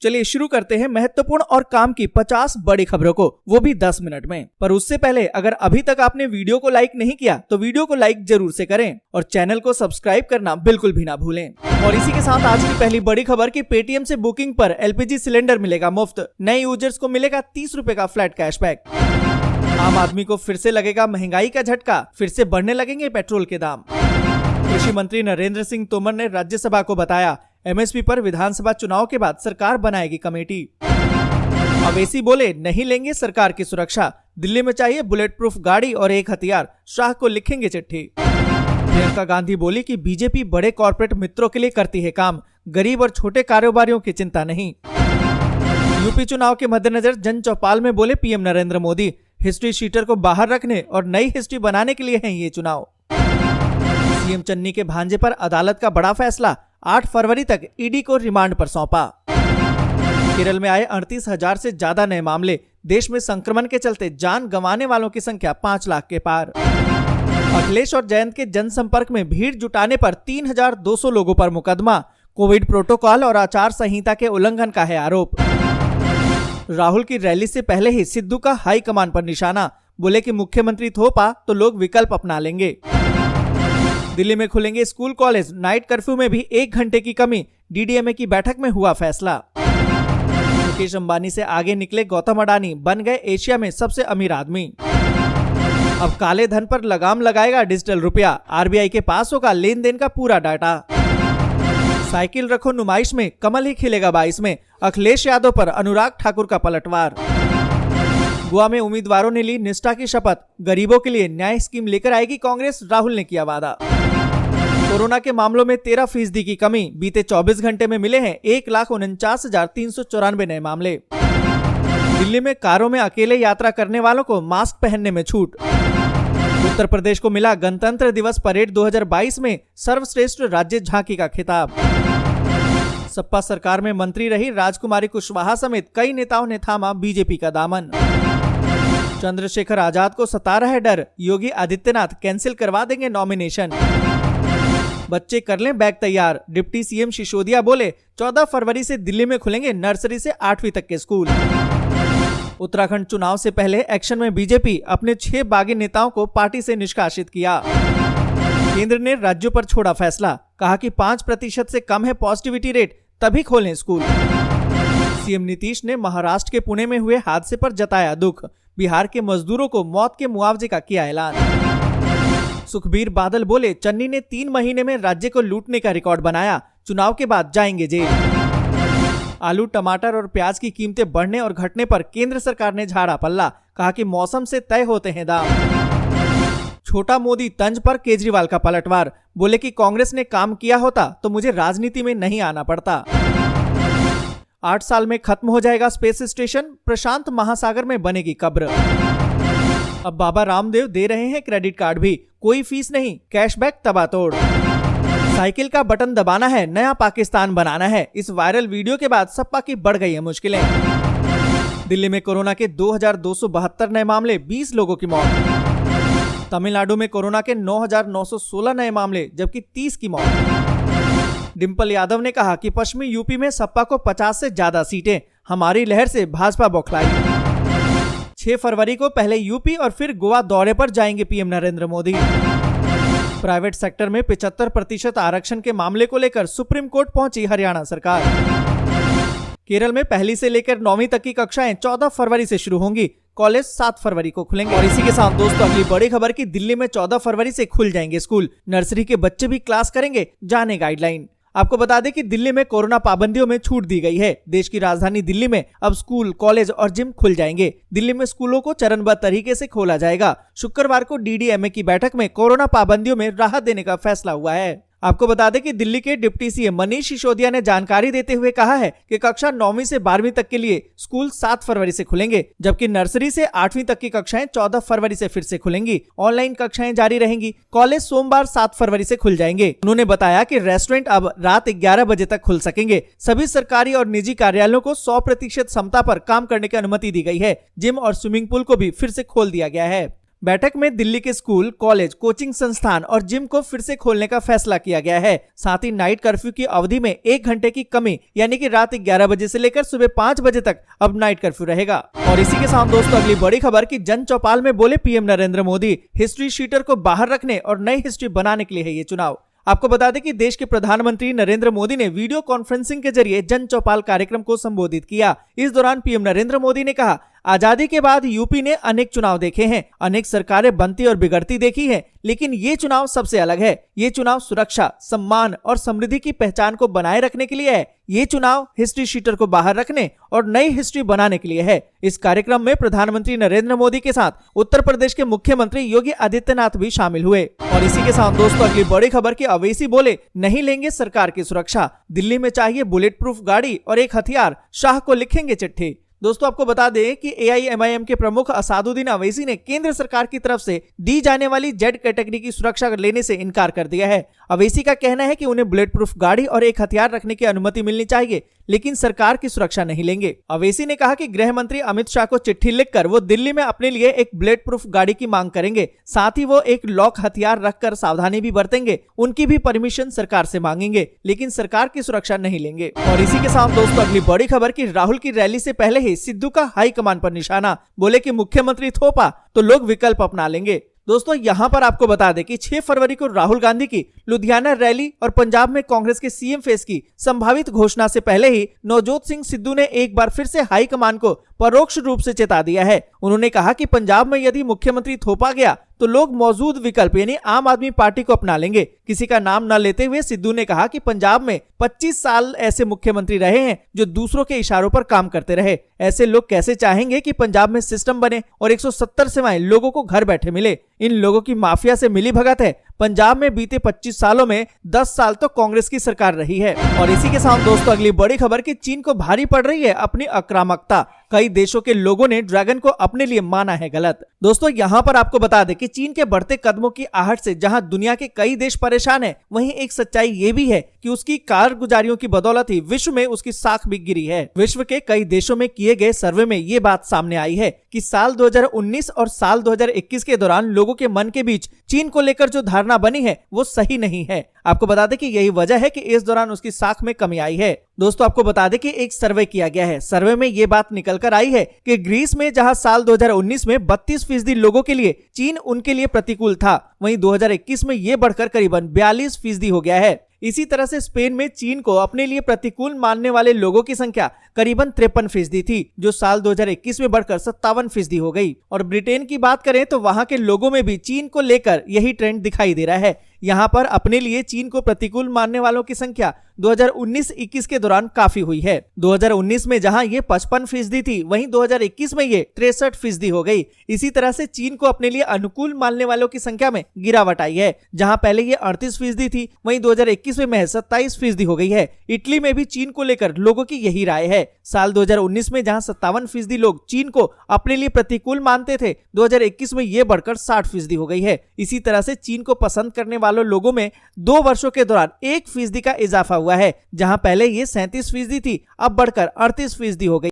चलिए शुरू करते हैं महत्वपूर्ण और काम की 50 बड़ी खबरों को, वो भी 10 मिनट में। पर उससे पहले अगर अभी तक आपने वीडियो को लाइक नहीं किया तो वीडियो को लाइक जरूर से करें और चैनल को सब्सक्राइब करना बिल्कुल भी ना भूलें। और इसी के साथ आज की पहली बड़ी खबर की पेटीएम से बुकिंग पर एलपीजी सिलेंडर मिलेगा मुफ्त, नए यूजर्स को मिलेगा 30 रुपए का फ्लैट कैशबैक। आम आदमी को फिर से लगेगा महंगाई का झटका, फिर से बढ़ने लगेंगे पेट्रोल के दाम। कृषि मंत्री नरेंद्र सिंह तोमर ने राज्यसभा को बताया एमएसपी पर विधानसभा चुनाव के बाद सरकार बनाएगी कमेटी। अवेसी बोले नहीं लेंगे सरकार की सुरक्षा, दिल्ली में चाहिए बुलेट प्रूफ गाड़ी और एक हथियार, शाह को लिखेंगे चिट्ठी। प्रियंका गांधी बोली कि बीजेपी बड़े कॉर्पोरेट मित्रों के लिए करती है काम, गरीब और छोटे कारोबारियों की चिंता नहीं। यूपी चुनाव के मद्देनजर जन चौपाल में बोले PM Narendra Modi, history sheeter को बाहर रखने और नई हिस्ट्री बनाने के लिए है ये चुनाव। सीएम चन्नी के भांजे पर अदालत का बड़ा फैसला, 8 फरवरी तक ईडी को रिमांड पर सौंपा। केरल में आए 38,000 से ज्यादा नए मामले, देश में संक्रमण के चलते जान गंवाने वालों की संख्या 5 लाख के पार। अखिलेश और जयंत के जनसंपर्क में भीड़ जुटाने पर 3,200 लोगों पर मुकदमा, कोविड प्रोटोकॉल और आचार संहिता के उल्लंघन का है आरोप। राहुल की रैली से पहले ही सिद्धू का हाईकमान पर निशाना, बोले कि मुख्यमंत्री थोपा तो लोग विकल्प अपना लेंगे। दिल्ली में खुलेंगे स्कूल कॉलेज, नाइट कर्फ्यू में भी 1 घंटे की कमी, डीडीएमए की बैठक में हुआ फैसला। मुकेश अंबानी से आगे निकले गौतम अडानी, बन गए एशिया में सबसे अमीर आदमी। अब काले धन पर लगाम लगाएगा डिजिटल रुपया, आरबीआई के पास होगा लेन देन का पूरा डाटा। साइकिल रखो नुमाइश में, कमल ही खिलेगा 22 में, अखिलेश यादव पर अनुराग ठाकुर का पलटवार। गोवा में उम्मीदवारों ने ली निष्ठा की शपथ, गरीबों के लिए न्याय स्कीम लेकर आएगी कांग्रेस, राहुल ने किया वादा। कोरोना के मामलों में 13% की कमी, बीते 24 घंटे में मिले हैं 1,49,394 नए मामले। दिल्ली में कारों में अकेले यात्रा करने वालों को मास्क पहनने में छूट। उत्तर प्रदेश को मिला गणतंत्र दिवस परेड 2022 में सर्वश्रेष्ठ राज्य झांकी का खिताब। सपा सरकार में मंत्री रही राजकुमारी कुशवाहा समेत कई नेताओं ने थामा बीजेपी का दामन। चंद्रशेखर आजाद को सता रहा है डर, योगी आदित्यनाथ कैंसिल करवा देंगे नॉमिनेशन। बच्चे कर लें बैग तैयार, डिप्टी सीएम सिसोदिया बोले 14 फरवरी से दिल्ली में खुलेंगे नर्सरी से 8वीं तक के स्कूल। उत्तराखंड चुनाव से पहले एक्शन में बीजेपी, अपने 6 बागी नेताओं को पार्टी से निष्कासित किया। केंद्र ने राज्यों पर छोड़ा फैसला, कहा कि 5% से कम है पॉजिटिविटी रेट तभी खोलें स्कूल। सीएम नीतीश ने महाराष्ट्र के पुणे में हुए हादसे पर जताया दुख, बिहार के मजदूरों को मौत के मुआवजे का किया ऐलान। सुखबीर बादल बोले चन्नी ने 3 महीने में राज्य को लूटने का रिकॉर्ड बनाया, चुनाव के बाद जाएंगे जेल। आलू, टमाटर और प्याज की कीमतें बढ़ने और घटने पर केंद्र सरकार ने झाड़ा पल्ला, कहा कि मौसम से तय होते हैं दाम। छोटा मोदी तंज पर केजरीवाल का पलटवार, बोले कि कांग्रेस ने काम किया होता तो मुझे राजनीति में नहीं आना पड़ता। 8 साल में खत्म हो जाएगा स्पेस स्टेशन, प्रशांत महासागर में बनेगी कब्र। अब बाबा रामदेव दे रहे हैं क्रेडिट कार्ड भी, कोई फीस नहीं, कैशबैक तबातोड़। साइकिल का बटन दबाना है, नया पाकिस्तान बनाना है, इस वायरल वीडियो के बाद सपा की बढ़ गई है मुश्किलें। दिल्ली में कोरोना के 2,272 नए मामले, 20 लोगों की मौत। तमिलनाडु में कोरोना के 9,916 नए मामले, जबकि 30 की मौत। डिंपल यादव ने कहा कि पश्चिमी यूपी में सपा को 50 से ज्यादा सीटें, हमारी लहर से भाजपा बौखलाई। 6 फरवरी को पहले यूपी और फिर गोवा दौरे पर जाएंगे PM Narendra Modi. Private sector में 75% आरक्षण के मामले को लेकर सुप्रीम कोर्ट पहुंची हरियाणा सरकार। केरल में 1ली से लेकर 9वीं तक की कक्षाएं 14 फरवरी से शुरू होंगी, कॉलेज 7 फरवरी को खुलेंगे। और इसी के साथ दोस्तों अगली बड़ी खबर की दिल्ली में 14 फरवरी से खुल जाएंगे स्कूल, नर्सरी के बच्चे भी क्लास करेंगे, जाने गाइडलाइन। आपको बता दें कि दिल्ली में कोरोना पाबंदियों में छूट दी गई है। देश की राजधानी दिल्ली में अब स्कूल, कॉलेज और जिम खुल जाएंगे। दिल्ली में स्कूलों को चरणबद्ध तरीके से खोला जाएगा। शुक्रवार को डीडीएमए की बैठक में कोरोना पाबंदियों में राहत देने का फैसला हुआ है। आपको बता दें कि दिल्ली के डिप्टी सीएम मनीष सिसोदिया ने जानकारी देते हुए कहा है कि कक्षा 9वीं से 12वीं तक के लिए स्कूल 7 फरवरी से खुलेंगे, जबकि नर्सरी से 8वीं तक की कक्षाएं 14 फरवरी से फिर से खुलेंगी। ऑनलाइन कक्षाएं जारी रहेंगी। कॉलेज सोमवार 7 फरवरी से खुल जाएंगे। उन्होंने बताया कि रेस्टोरेंट अब रात 11 बजे तक खुल सकेंगे। सभी सरकारी और निजी कार्यालयों को 100% क्षमता पर काम करने की अनुमति दी गई है। जिम और स्विमिंग पूल को भी फिर से खोल दिया गया है। बैठक में दिल्ली के स्कूल, कॉलेज, कोचिंग संस्थान और जिम को फिर से खोलने का फैसला किया गया है। साथ ही नाइट कर्फ्यू की अवधि में 1 घंटे की कमी, यानी कि रात 11 बजे से लेकर सुबह 5 बजे तक अब नाइट कर्फ्यू रहेगा। और इसी के साथ दोस्तों अगली बड़ी खबर की जन चौपाल में बोले PM Narendra Modi, history sheeter को बाहर रखने और नई हिस्ट्री बनाने के लिए है ये चुनाव। आपको बता दें कि देश के प्रधानमंत्री नरेंद्र मोदी ने वीडियो कॉन्फ्रेंसिंग के जरिए जन चौपाल कार्यक्रम को संबोधित किया। इस दौरान पीएम नरेंद्र मोदी ने कहा, आजादी के बाद यूपी ने अनेक चुनाव देखे हैं, अनेक सरकारें बनती और बिगड़ती देखी हैं, लेकिन ये चुनाव सबसे अलग है। ये चुनाव सुरक्षा, सम्मान और समृद्धि की पहचान को बनाए रखने के लिए है। ये चुनाव हिस्ट्री शीटर को बाहर रखने और नई हिस्ट्री बनाने के लिए है। इस कार्यक्रम में प्रधानमंत्री नरेंद्र मोदी के साथ उत्तर प्रदेश के मुख्यमंत्री योगी आदित्यनाथ भी शामिल हुए। और इसी के साथ दोस्तों अगली बड़ी खबर की अवैसी बोले, नहीं लेंगे सरकार की सुरक्षा, दिल्ली में चाहिए बुलेट प्रूफ गाड़ी और एक हथियार, शाह को लिखेंगे चिट्ठी। दोस्तों आपको बता दें कि AIMIM के प्रमुख असादुद्दीन अवैसी ने केंद्र सरकार की तरफ से दी जाने वाली जेड कैटेगरी की सुरक्षा लेने से इनकार कर दिया है। अवैसी का कहना है कि उन्हें बुलेट प्रूफ गाड़ी और एक हथियार रखने की अनुमति मिलनी चाहिए, लेकिन सरकार की सुरक्षा नहीं लेंगे। अवैसी ने कहा कि गृह मंत्री अमित शाह को चिट्ठी लिखकर वो दिल्ली में अपने लिए एक बुलेट प्रूफ गाड़ी की मांग करेंगे, साथ ही वो एक लॉक हथियार रखकर सावधानी भी बरतेंगे, उनकी भी परमिशन सरकार से मांगेंगे, लेकिन सरकार की सुरक्षा नहीं लेंगे। और इसी के साथ दोस्तों अगली बड़ी खबर की राहुल की रैली से पहले ही सिद्धू का हाईकमान पर निशाना, बोले कि मुख्यमंत्री थोपा तो लोग विकल्प अपना लेंगे। दोस्तों यहां पर आपको बता दें कि 6 फरवरी को राहुल गांधी की लुधियाना रैली और पंजाब में कांग्रेस के सीएम फेस की संभावित घोषणा से पहले ही नवजोत सिंह सिद्धू ने एक बार फिर से हाईकमान को परोक्ष रूप से चेता दिया है। उन्होंने कहा कि पंजाब में यदि मुख्यमंत्री थोपा गया तो लोग मौजूद विकल्प यानी आम आदमी पार्टी को अपना लेंगे। किसी का नाम न लेते हुए सिद्धू ने कहा कि पंजाब में 25 साल ऐसे मुख्यमंत्री रहे हैं जो दूसरों के इशारों पर काम करते रहे। ऐसे लोग कैसे चाहेंगे कि पंजाब में सिस्टम बने और 170 सेवाएं लोगों को घर बैठे मिले। इन लोगों की माफिया से मिली भगत है। पंजाब में बीते 25 सालों में 10 साल तो कांग्रेस की सरकार रही है। और इसी के साथ दोस्तों अगली बड़ी खबर की चीन को भारी पड़ रही है अपनी आक्रामकता। कई देशों के लोगों ने ड्रैगन को अपने लिए माना है गलत। दोस्तों यहाँ पर आपको बता दें कि चीन के बढ़ते कदमों की आहट से जहां दुनिया के कई देश परेशान हैं, वहीं एक सच्चाई ये भी है कि उसकी कारगुजारियों की बदौलत ही विश्व में उसकी साख भी गिरी है। विश्व के कई देशों में किए गए सर्वे में ये बात सामने आई है कि साल 2019 और साल 2021 के दौरान लोगों के मन के बीच चीन को लेकर जो धारणा बनी है वो सही नहीं है। आपको बता दें कि यही वजह है कि इस दौरान उसकी साख में कमी आई है। दोस्तों आपको बता दें कि एक सर्वे किया गया है। सर्वे में ये बात निकल कर आई है कि ग्रीस में जहां साल 2019 में 32% लोगों के लिए चीन उनके लिए प्रतिकूल था, वहीं 2021 में ये बढ़कर करीबन 42% हो गया है। इसी तरह से स्पेन में चीन को अपने लिए प्रतिकूल मानने वाले लोगों की संख्या करीबन 53% थी, जो साल 2021 में बढ़कर 57% हो गई। और ब्रिटेन की बात करें तो वहां के लोगों में भी चीन को लेकर यही ट्रेंड दिखाई दे रहा है। यहाँ पर अपने लिए चीन को प्रतिकूल मानने वालों की संख्या 2019-21 के दौरान काफी हुई है। 2019 में जहां ये 55% थी, वहीं 2021 में ये 63% हो गई। इसी तरह से चीन को अपने लिए अनुकूल मानने वालों की संख्या में गिरावट आई है। जहां पहले ये 38% थी, वहीं 2021 में महज 27% हो गई है। इटली में भी चीन को लेकर लोगों की यही राय है। साल 2019 में जहां 57% लोग चीन को अपने लिए प्रतिकूल मानते थे, 2021 में ये बढ़कर 60% हो गई है। इसी तरह से चीन को पसंद करने वालों लोगों में 2 वर्षों के दौरान 1% का इजाफा हुआ है। जहां पहले ये 37% थी, अब बढ़कर 38% हो गई।